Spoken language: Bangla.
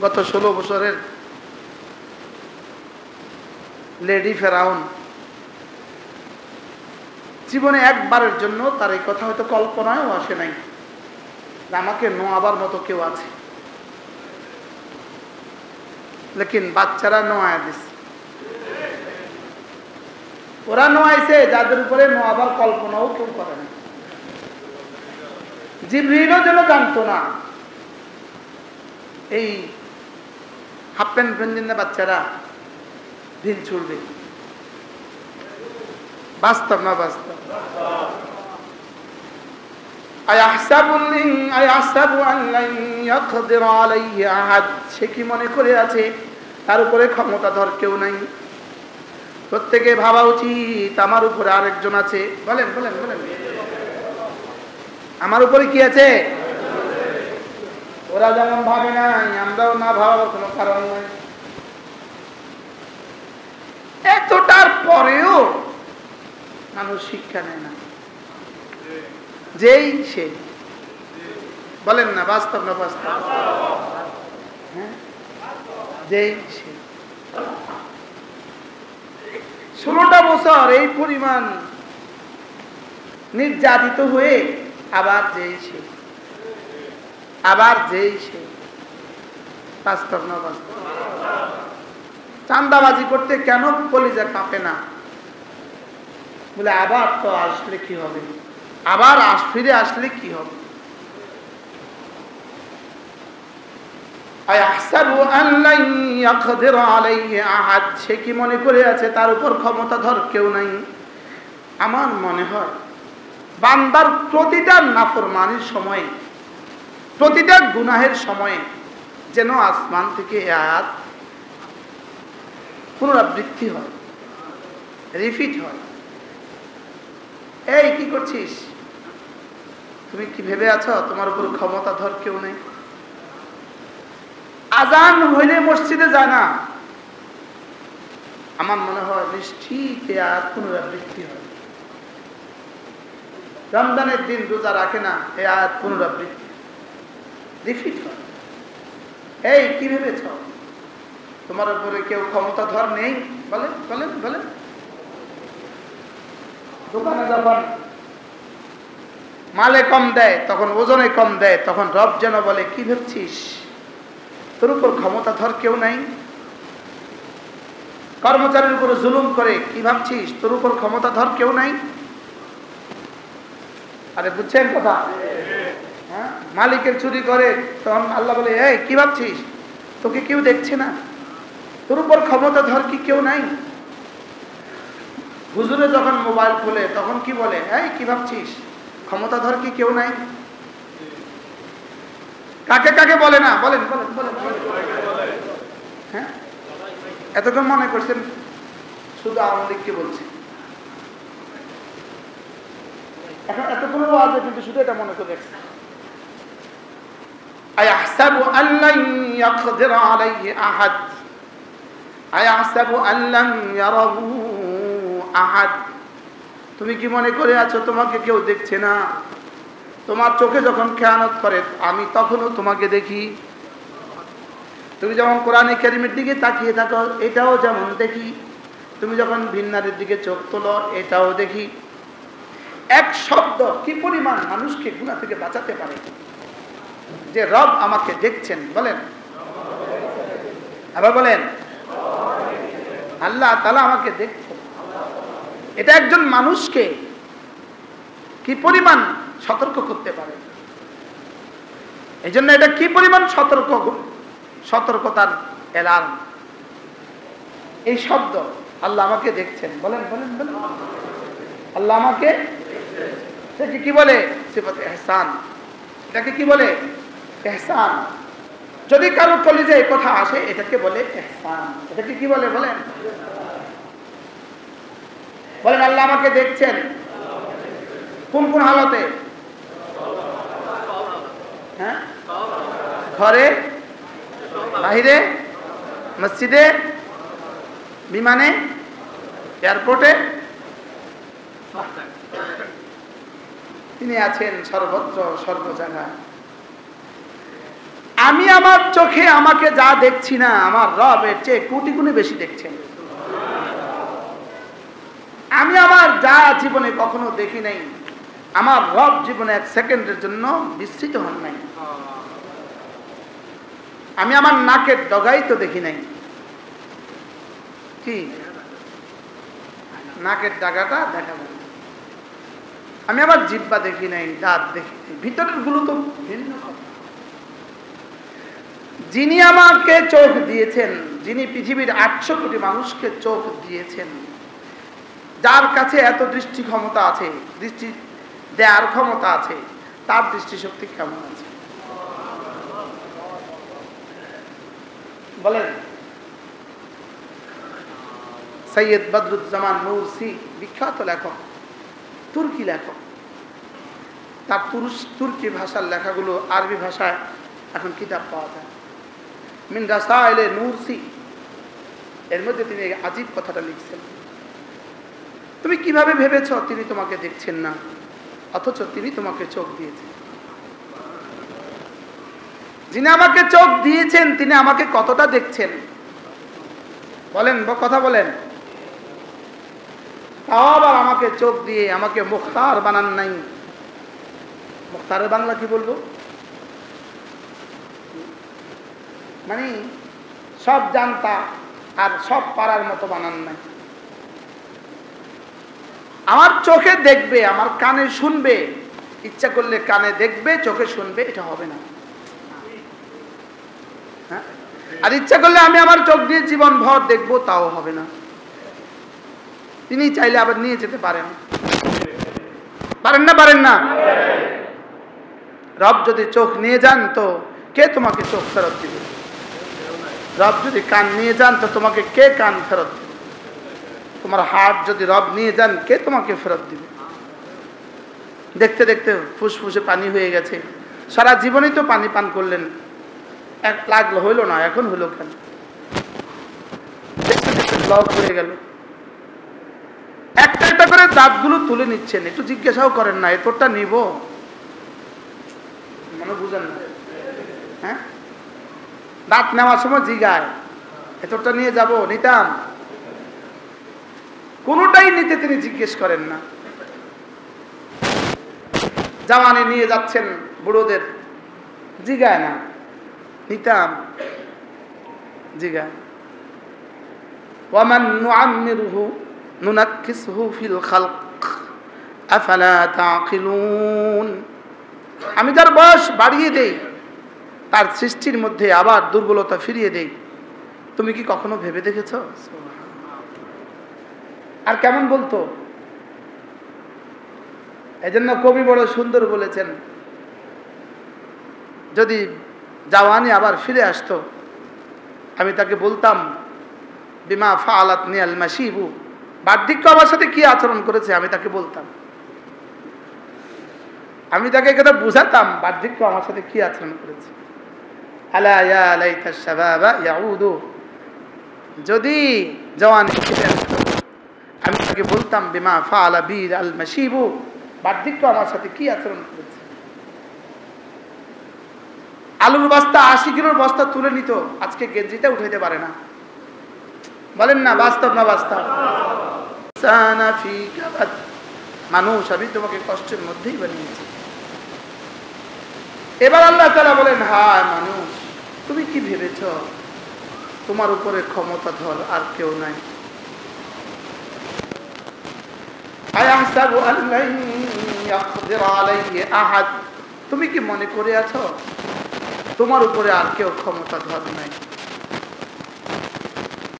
গত 16 বছরের লেডি ফেরাউন জীবনে একবারের জন্য তার এই কথা হয়তো কল্পনায়ও আসে নাই আমাকে নোয়াবার মতো কেউ আছে, লেকিন বাচ্চারা নোয়া দিছে। ওরা নোয়াইছে যাদের উপরে নোয়াবার কল্পনাও কেউ করে না। জিবরিলও যেন জানতো না এই হাফ প্যান্ট পেঞ্জিনের বাচ্চারা ঢিল ছুড়বে। বাস্তব না বাস্তব? সে কি মনে করে আছে তার উপরে ক্ষমতাধর কেউ নাই? প্রত্যেকে ভাবা উচিত আমার উপরে আরেকজন আছে। বলেন বলেন বলেন, আমার উপরে কি আছে? ওরা যেমন ভাবে নাই, আমরাও না ভাবার কোনো কারণ নাই। এতটার পরেও মানুষ শিক্ষা নেয় না। যেই সে, বলেন না বাস্তব না বাস্তব? হ্যাঁ, যেই সে 16টা বছর এই পরিমাণ নির্যাতিত হয়ে আবার যেই সে, আবার যেই সে। বাস্তব না বাস্তব? চাঁদাবাজি করতে কেন কলিজা কাঁপে না? বলে আবার তো আসলে কি হবে, আবার ফিরে আসলে কি হবে? সে কি মনে করে আছে তার উপর ক্ষমতাধর কেউ নাই? আমার মনে হয় বান্দার প্রতিটা নাফরমানির সময়ে, প্রতিটা গুনাহের সময়ে যেন আসমান থেকে আয়াত পুনরাবৃত্তি হয়, রিপিট হয়। এই কি করছিস? তুমি কি ভেবে আছো তোমার উপর ক্ষমতাধর কেউ নেই? আজান হইলে মসজিদে যায় না, আমার মনে হয় নিশ্চিত আয়াত পুনরাবৃত্তি হয়। রমজানের দিন রোজা রাখে না, এই আয়াত পুনরাবৃত্তি রিপিট হয়। এই কি ভেবেছ তোমার উপরে কেউ ক্ষমতাধর নেই? বলেন বলেন বলেন। দোকানে যখন মালে কম দেয়, তখন ওজনে কম দেয়, তখন রব যেন বলে কি ভাবছিস তোর উপর ক্ষমতাধর কেউ নাই? কর্মচারীর উপরে জুলুম করে কি ভাবছিস তোর উপর ক্ষমতাধর কেউ নাই? আরে বুঝছেন কথা? হ্যাঁ, মালিকের চুরি করে তখন আল্লাহ বলে এই কি ভাবছিস তোকে কেউ দেখছে না? তোর উপর ক্ষমতাধর কি কেউ নাই? হুজুরে যখন মোবাইল খোলে তখন কি বলে এই কি ভাবছিস ক্ষমতাধর কি কেউ নাই? কাকে কাকে বলে না? বলেন বলেন বলেন। হ্যাঁ, এতক্ষণ মনে করছেন শুধু আওয়ামী লীগকে বলছে, এখন এতক্ষণ আছে কিন্তু শুধু এটা মনে করে রাখছে। আয়াহসাবু আল্লান ইয়াকদির আলাইহি আহাদ, আয়াহসাবু আল্লাম ইয়ারাহু আহাদ। তুমি কি মনে করে আছো তোমাকে কেউ দেখছে না? তোমার চোখে যখন খেয়ানত করে আমি তখনও তোমাকে দেখি। তুমি যখন কোরআনে কারীমের দিকে তাকিয়ে থাকো এটাও যেমন দেখি। তুমি যখন ভিন্নারের দিকে চোখ তোলো এটাও দেখি। এক শব্দ কি পরিমাণ মানুষকে গুনাহ থেকে বাঁচাতে পারে, যে রব আমাকে দেখছেন। বলেন আবার বলেন, আল্লাহ তাআলা আমাকে দেখছেন। এটা একজন মানুষকে কি পরিমাণ সতর্ক করতে পারে। এই জন্য এটা কি পরিমাণ সতর্কতার এলার্ম। এই শব্দ আল্লাহ আমাকে দেখছেন। বলেন বলেন বলেন, আল্লাহ আমাকে এটাকে কি বলে? সিফাতে ইহসান। এটাকে কি বলে? ইহসান। যদি কারো কলিজায় এই কথা আসে এটাকে বলে ইহসান। এটাকে কি বলে? বলেন বলেন, আল্লাহ আমাকে দেখছেন। কোন কোন হালতে? হ্যাঁ, ঘরে, বাহিরে, মসজিদে, বিমানে, এয়ারপোর্টে। তিনি আছেন সর্বত্র সর্ব জায়গায়। আমি আমার চোখে আমাকে যা দেখছি না, আমার রব এর চেয়ে কোটি গুণে বেশি দেখছেন। আমি আমার যা জীবনে কখনো দেখি নাই, আমার রব জীবনে এক সেকেন্ডের জন্য বিস্মৃত হন নাই। আমি আমার নাকের ডগাই তো দেখি নাই, কি নাকের ডাগাটা দেখা যায়। আমি আমার জিহ্বা দেখি নাই, দাঁত দেখি নাই, ভিতরের গুলো তো ভিন্ন কথা। যিনি আমাকে চোখ দিয়েছেন, যিনি পৃথিবীর 800 কোটি মানুষকে চোখ দিয়েছেন, যার কাছে এত দৃষ্টি ক্ষমতা আছে, দৃষ্টি দেওয়ার ক্ষমতা আছে, তার দৃষ্টিশক্তি কেমন আছে বলেন? সৈয়দ বদরুজ্জামান নুরসি বিখ্যাত লেখক, তুর্কি লেখক। তার তুর্কি ভাষার লেখাগুলো আরবি ভাষায় এখন কিতাব পাওয়া যায়। মিন রাসাইলে নুরসি, এর মধ্যে তিনি আজীব কথাটা লিখছেন। তুমি কিভাবে ভেবেছ তিনি তোমাকে দেখছেন না, অথচ তিনি তোমাকে চোখ দিয়েছেন। যিনি আমাকে চোখ দিয়েছেন তিনি আমাকে কতটা দেখছেন বলেন, কথা বলেন। তাও আবার আমাকে চোখ দিয়ে আমাকে মুখতার বানান নাই। মুখতারের বাংলা কি বলবো? মানে সব জানতা আর সব পারার মতো বানান নাই। আমার চোখে দেখবে, আমার কানে শুনবে, ইচ্ছা করলে কানে দেখবে, চোখে শুনবে, এটা হবে না। হ্যাঁ, আর ইচ্ছা করলে আমি আমার চোখ দিয়ে জীবন ভর দেখবো, তাও হবে না। তিনি চাইলে আবার নিয়ে যেতে পারেন, পারেন না? পারেন না? রব যদি চোখ নিয়ে যান তো কে তোমাকে চোখ ফেরত দিবে? রব যদি কান নিয়ে যান তো তোমাকে কে কান ফেরত দিবে? তোমার হাত যদি রব নিয়ে যান কে তোমাকে ফেরত দিবে? দেখতে দেখতে ফুসফুসে পানি হয়ে গেছে, সারা জীবনই তো পানি পান করলেন, এক লাগলো, হইল না, এখন হইল কেন? দেখতে দেখতে ব্লক হয়ে গেল। একটা একটা করে দাঁতগুলো তুলে নিচ্ছেন, একটু জিজ্ঞাসাও করেন না এতটা নিব, মনে বুঝেন না? হ্যাঁ, দাঁত নেওয়ার সময় জিগায় এতটা নিয়ে যাব, নিতাম? কোনোটাই নিতে তিনি জিজ্ঞেস করেন না। জাওয়ানি নিয়ে যাচ্ছেন বুড়োদের, জিগায় না, নিতাম? জিগায়। ওয়ামান নুআম্মিরহু নুনাক্কিসহু ফিল খালক আফালা তাকিলুন। আমি যার বয়স বাড়িয়ে দেই, তার সৃষ্টির মধ্যে আবার দুর্বলতা ফিরিয়ে দেই, তুমি কি কখনো ভেবে দেখেছ? আর কেমন বলতো? এজন্য কবি বড় সুন্দর বলেছেন, যদি জাওয়ানি আবার ফিরে আসতো আমি তাকে বলতাম বিমা ফাআলাত নিয়াল মাশিবু, বার্ধক্য আমার সাথে কি আচরণ করেছে আমি তাকে বলতাম, আমি তাকে কথা বুঝাতাম বার্ধক্য আমার সাথে কি আচরণ করেছে। আলা ইয়া লাইতাশ শাবাবা ইয়াউদু, যদি জওয়ানি ফিরে আসতো আমি তাকে বলতাম বিমা ফাআলা বির আল মাশিবু, বার্ধক্য আমার সাথে কি আচরণ করেছে। আলুর বস্তা 80 কিলোর বস্তা তুলে নিত, আজকে গেঞ্জিটা উঠাইতে পারে না। বলেন না বাস্তব না বাস্তব? মানুষ আমি তোমাকে কষ্টের মধ্যেই বানিয়েছি। এবার আল্লাহ তাআলা বলেন, হায় মানুষ, তুমি কি ভেবেছ তোমার উপরে ক্ষমতাধর আর কেউ নাই? আয়াহসাবু আল্লান ইয়াকদির আলাইহি আহাদ, তুমি কি মনে করে আছো তোমার উপরে আর কেউ ক্ষমতাধর নাই?